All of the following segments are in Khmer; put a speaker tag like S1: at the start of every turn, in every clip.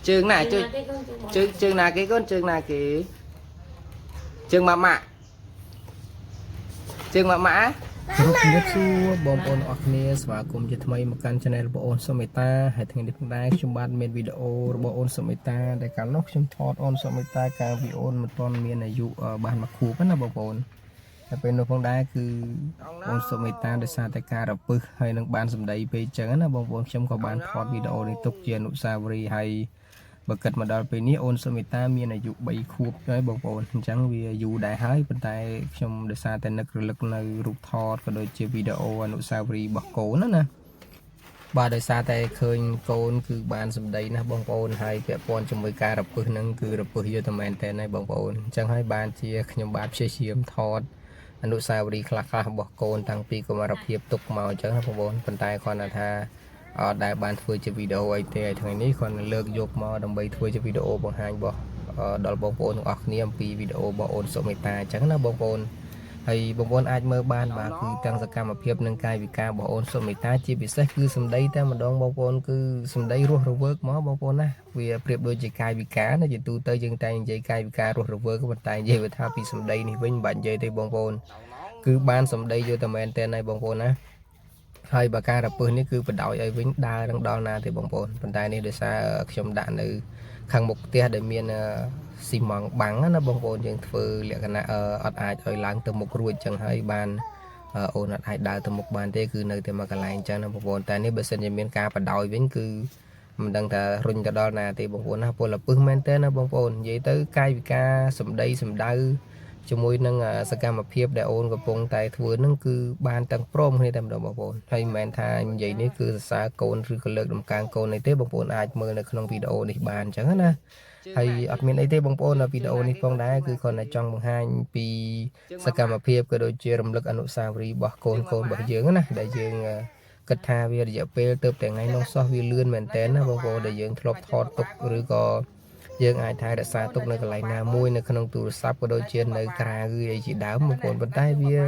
S1: trường này trường nào cái con trường nào cái trường mạ
S2: គោរពជំរាបសួរបងប្អូនអរគ្នាស្វាគមន៍ជាថ្មីមកកាន់ Channel របស់អូនសុមិតាហើយថ្ងៃនេះផងដែរខ្ញុំបាទមានវីដេអូរបស់អូនសុមិតាដែលកាលនោះខ្ញុំថតអូនសុមិតាកាលពីអូនមិនទាន់មានអាយុបានមួយខួបណាបងប្អូនតែពេលនោះផងដែរគឺអូនសុមិតាដោយសារតែការរពឹសហើយនឹងបានសម្ដីពេកចឹងណាបងប្អូនខ្ញុំក៏បានថតវីដេអូនេះទុកជាអនុស្សាវរីយ៍ហើយបើគិតមកដល់ពេលនេះអូនសុមិតាមានអាយុ3ខួបហើយបងប្អូនអញ្ចឹងវាយូរដែរហើយប៉ុន្តែខ្ញុំដោយសារតែនឹករលឹកនៅរូបថតក៏ដូចជាវីដេអូអនុស្សាវរីយ៍របស់កូនណាបាទដោយសារតែឃើញកូនគឺបានសម្ដីណាបងប្អូនហើយពាក់ព័ន្ធជាមួយការរពឹសហ្នឹងគឺរពឹសយកតែមែនតើហើយបងប្អូនអញ្ចឹងហើយបានជាខ្ញុំបាទព្យាយាមថតអនុស្សាវរីយ៍ខ្លះៗរបស់កូនតាំងពីកុមារភាពទុកមកអញ្ចឹងណាបងប្អូនប៉ុន្តែគាត់ថាអត់ដែលបានធ្វើជាវីដេអូអីទេហើយថ្ងៃនេះគាត់លើកយកមកដើម្បីធ្វើជាវីដេអូបង្ហាញរបស់ដល់បងប្អូនទាំងអស់គ្នាអំពីវីដេអូរបស់អូនសុមិតាអញ្ចឹងណាបងប្អូនហើយបងប្អូនអាចមើលបានបាទគឺទាំងសកម្មភាពនិងកាយវិការរបស់អូនសុមិតាជាពិសេសគឺសម្ដីតែម្ដងបងប្អូនគឺសម្ដីរស់រវើកមកបងប្អូនណាវាប្រៀបដូចជាកាយវិការណាជាទូទៅយើងតែនិយាយកាយវិការរស់រវើកប៉ុន្តែនិយាយថាពីសម្ដីនេះវិញមិនបាច់និយាយទេបងប្អូនគឺបានសម្ដីយកតែមែនតើហើយបងប្អូនណាហើយបើការរពឹសនេះគឺបដ ாய் ឲ្យវិញដើរនឹងដល់ណាទេបងប្អូនប៉ុន្តែនេះដោយសារខ្ញុំដាក់នៅខាងមុខផ្ទះដែលមានស៊ីម៉ង់បាំងណាបងប្អូនយើងធ្វើលក្ខណៈអត់អាចឲ្យឡើងទៅមុខរួចចឹងហើយបានអូនអត់អាចដើរទៅមុខបានទេគឺនៅតែមកកន្លែងចឹងណាបងប្អូនតែនេះបើសិនជាមានការបដ ாய் វិញគឺមិនដឹងថារុញទៅដល់ណាទេបងប្អូនណាពលពឹសមែនទេណាបងប្អូននិយាយទៅកាយវិការសម្ដីសម្ដៅជាមួយនឹងសកម្មភាពដែលអូនកំពុងតែធ្វើនឹងគឺបានទាំងព្រមគ្នាតែម្ដងបងប្អូនហើយមិនមែនថានិយាយនេះគឺសរសើរកូនឬក៏លើកដំកើងកូននេះទេបងប្អូនអាចមើលនៅក្នុងវីដេអូនេះបានអញ្ចឹងណាហើយអត់មានអីទេបងប្អូននៅវីដេអូនេះផងដែរគឺគាត់តែចង់បង្ហាញពីសកម្មភាពក៏ដូចជារំលឹកអនុស្សាវរីយ៍របស់កូនរបស់យើងណាដែលយើងគិតថាវារយៈពេលទៅតែថ្ងៃនោះសោះវាលឿនមែនតើណាបងប្អូនដែលយើងធ្លាប់ថតទុកឬក៏យើងអាចថែរក្សាទុកនៅកន្លែងណាមួយនៅក្នុងទូរស័ព្ទក៏ដូចជានៅក្រៅអីជាដើមបងប្អូនប៉ុន្តែវា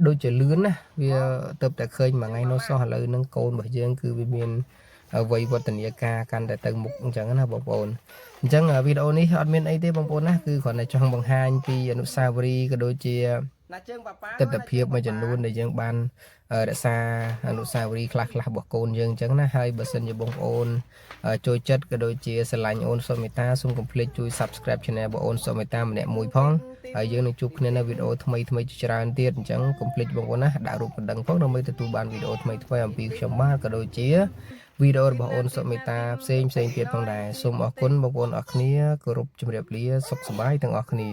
S2: ដូចជាលឿនណាវាទៅតែឃើញមួយថ្ងៃនោះសោះឥឡូវនឹងកូនរបស់យើងគឺវាមានវ័យវឌ្ឍនាការកាន់តែទៅមុខអញ្ចឹងណាបងប្អូនអញ្ចឹងវីដេអូនេះអត់មានអីទេបងប្អូនណាគឺគ្រាន់តែចង់បង្ហាញពីអនុស្សាវរីយ៍ក៏ដូចជាទស្សនវិជ្ជាមួយចំនួនដែលយើងបានរក្សាអនុស្សាវរីយ៍ខ្លះៗរបស់កូនយើងអញ្ចឹងណាហើយបើសិនជាបងប្អូនចូលចិត្តក៏ដូចជាស្រឡាញ់អូនសុមិតាសូមកុំភ្លេចជួយ Subscribe Channel របស់អូនសុមិតាម្នាក់មួយផងហើយយើងនឹងជួបគ្នានៅវីដេអូថ្មីជាច្រើនទៀតអញ្ចឹងកុំភ្លេចបងប្អូនណាដាក់រូបបណ្ដឹងផងដើម្បីទទួលបានវីដេអូថ្មីអំពីខ្ញុំបាទក៏ដូចជាវីដេអូរបស់អូនសុមិតាផ្សេងទៀតផងដែរសូមអរគុណបងប្អូនអរគ្នាគោរពជម្រាបលាសុខសប្បាយទាំងអស់គ្នា